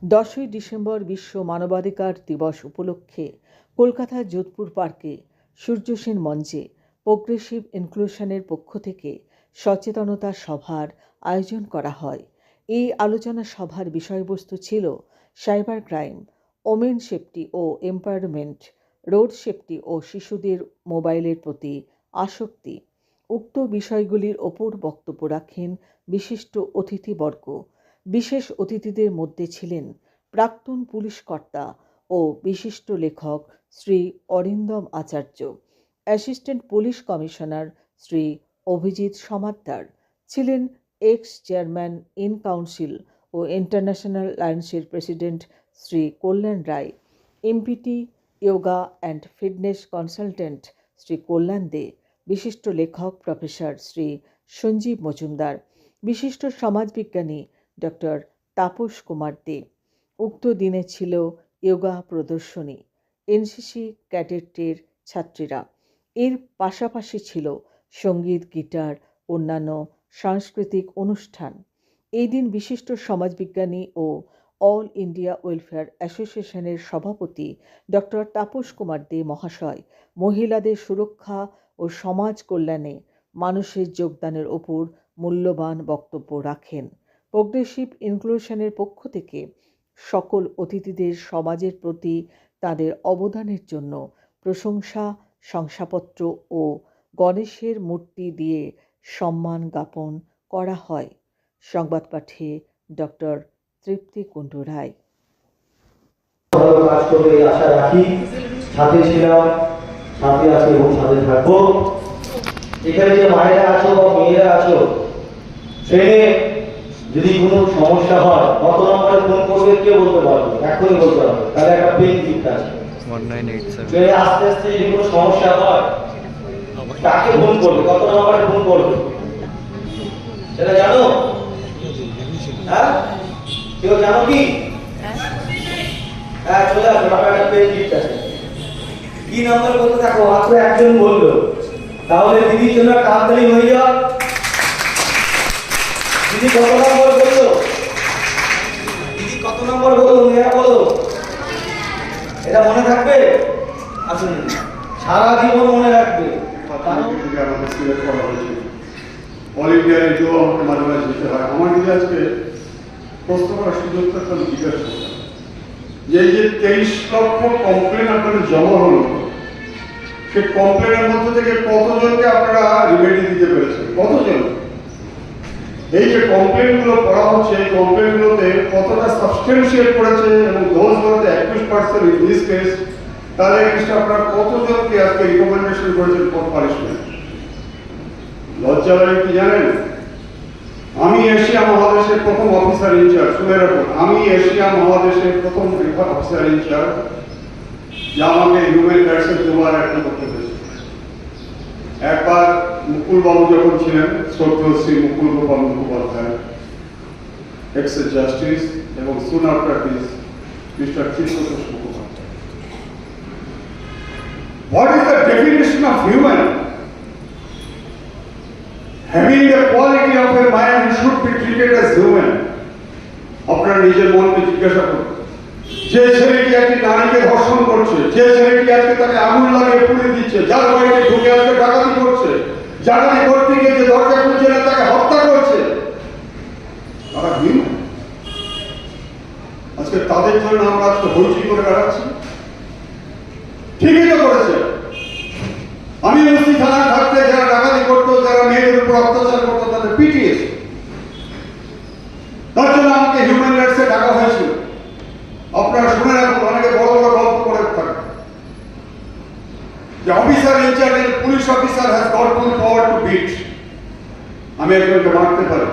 10ই December বিশ্ব মানবাধিকার দিবস উপলক্ষে কলকাতার যোধপুর পার্কে সূর্য সেন মঞ্চে প্রোগ্রেসিভ ইনক্লুশনের পক্ষ থেকে সচেতনতা সভার আয়োজন করা হয়। এই আলোচনা সভার বিষয়বস্তু ছিল সাইবার ক্রাইম, ওমেন সেফটি ও এম্পাওয়ারমেন্ট, রোড সেফটি ও শিশুদের মোবাইলের প্রতি আসক্তি। উক্ত বিষয়গুলির ওপর বক্তব্য রাখেন বিশিষ্ট অতিথিবর্গ। বিশেষ অতিথিদের মধ্যে ছিলেন প্রাক্তন পুলিশ কর্তা ও বিশিষ্ট লেখক Shri Arindam Acharya, assistant police commissioner Shri Abhijit Samaddar, ছিলেন এক্স চেয়ারম্যান ইন কাউন্সিল ও ইন্টারন্যাশনাল লায়ন্সের president Shri Kalyan Roy, MPT yoga and fitness consultant Shri Kalyan Dey, বিশিষ্ট লেখক প্রফেসর শ্রী সঞ্জীব মজুমদার, বিশিষ্ট সমাজবিজ্ঞানী ডক্টর তাপস কুমার দে। উক্ত দিনে ছিল যোগা প্রদর্শনী, এনসিসি ক্যাডেটের ছাত্রীরা। এর পাশাপাশি ছিল সঙ্গীত, গিটার, অন্যান্য সাংস্কৃতিক অনুষ্ঠান। এই দিন বিশিষ্ট সমাজবিজ্ঞানী ও অল ইন্ডিয়া ওয়েলফেয়ার অ্যাসোসিয়েশনের সভাপতি ডক্টর তাপস কুমার দে মহাশয় মহিলাদের সুরক্ষা ও সমাজ কল্যাণে মানুষের যোগদানের ওপর মূল্যবান বক্তব্য রাখেন। প্রোগ্রেসিভ ইনক্লুশনের পক্ষ থেকে সকল অতিথিদের সমাজের প্রতি তাদের অবদানের জন্য প্রশংসা, শংসাপত্র ও গণেশের মূর্তি দিয়ে সম্মান জ্ঞাপন করা হয়। সংবাদ পাঠে ডক্টর তৃপ্তি কুণ্ডু রায়। কাজ করবে আশা রাখি। সাথে ছিলাম, সাথে আছি এবং সাথে থাকবো। এখানে যে মায়েরা আছো বা মেয়েরা আছো, ট্রেনে যদি কোনো সমস্যা হয় কত নম্বরে ফোন করবে কে বলতে পারবে? এখনই বলতে হবে, তাহলে একটা পেন গিফট আছে। 1987 ট্রেনে আস্তে আস্তে যদি কোনো সমস্যা হয় কাকে ফোন করবে, কত নম্বরে ফোন করবে সেটা জানো? হ্যাঁ, কেউ জানো কি? হ্যাঁ, চলে আসো, আমার একটা পেন গিফট আছে। কি নাম্বার বলতে থাকো, মাত্র একজন বললো, তাহলে দিদির জন্য তাড়াতাড়ি হয়ে যাও। দিদি কত নম্বর বললো? দিদি কত নম্বর বললো? মেয়েরা বলো, এটা মনে থাকবে। আসুন, সারা জীবন মনে রাখবে। আমাদের সিলেক্ট করা হয়েছে, অল ইন্ডিয়া রেডিও আমাকে মাঝে মাঝে যেতে হয়। আমার দিদি আজকে প্রশ্ন করার সুযোগ থাকলে আমি জিজ্ঞাসা করতাম যে এই যে 23 লক্ষ কমপ্লেন আপনাদের জমা হলো, সেই কমপ্লেনের মধ্যে থেকে কতজনকে আপনারা রিমেডি দিতে পেরেছেন? কতজন? এই যে কমপ্লেন গুলো করা হচ্ছে, এই কমপ্লেন গুলোতে কতটা সাবস্টেন্সিয়েট করেছে এবং দোজ বলতে 21% ইন দিস কেস, তাহলে এক্সট্রা আপনারা কতজনকে আজকে রিকমেন্ডেশন করেছেন ফর পানিশমেন্ট? লজ্জা লাগে কি জানেন? আমি এশিয়া মহাদেশের প্রথম অফিসার ইনচার্জ, শুনে রাখুন, আমি এশিয়া মহাদেশের প্রথম অফিসার ইনচার্জ যা আমাকে হিউম্যান রাইটসের দুবার অ্যাটেন্ড করতে হয়েছে। একবার মুকুল বাবু যখন ছিলেন, শ্রদ্ধেয় শ্রী মুকুল গোপাল মুখোপাধ্যায়, এক্স জাস্টিস, এবং soon after this mister Chittatosh Mukhopadhyay. What is the definition of human? Having the quality of a mind should be treated as human. আপনার নিজের মনকে জিজ্ঞাসা করুন, যে ছেলেটি একটি নারীকে ধর্ষণ করছে, যে ছেলেটি আজকে তাকে আগুন লাগিয়ে পুড়িয়ে দিচ্ছে, যার বাড়িতে ঢুকে আজকে ডাকাতি করছে, ডাকাতি করতে গিয়ে যে দরজা খুলছে না তাকে হত্যা করছে, তারা হিউম্যান। আজকে তাদের জন্য আমরা আজকে হইচই করে বেড়াচ্ছি। ঠিকই তো করেছে। আমি মুস্তি থানায় থাকতে যারা ডাকাতি করতো, যারা মেয়েদের উপর অত্যাচার করতো, তাদের পিটিয়েছে। তার জন্য আমাকে হিউম্যান রাইটসে ডাকা হয়েছিল। আপনারা শুনে রাখুন, অনেকে বড় বড় গল্প করে থাকে যে officer incharge, police officer has got full power to beat. আমি একজনকে মারতে পারি।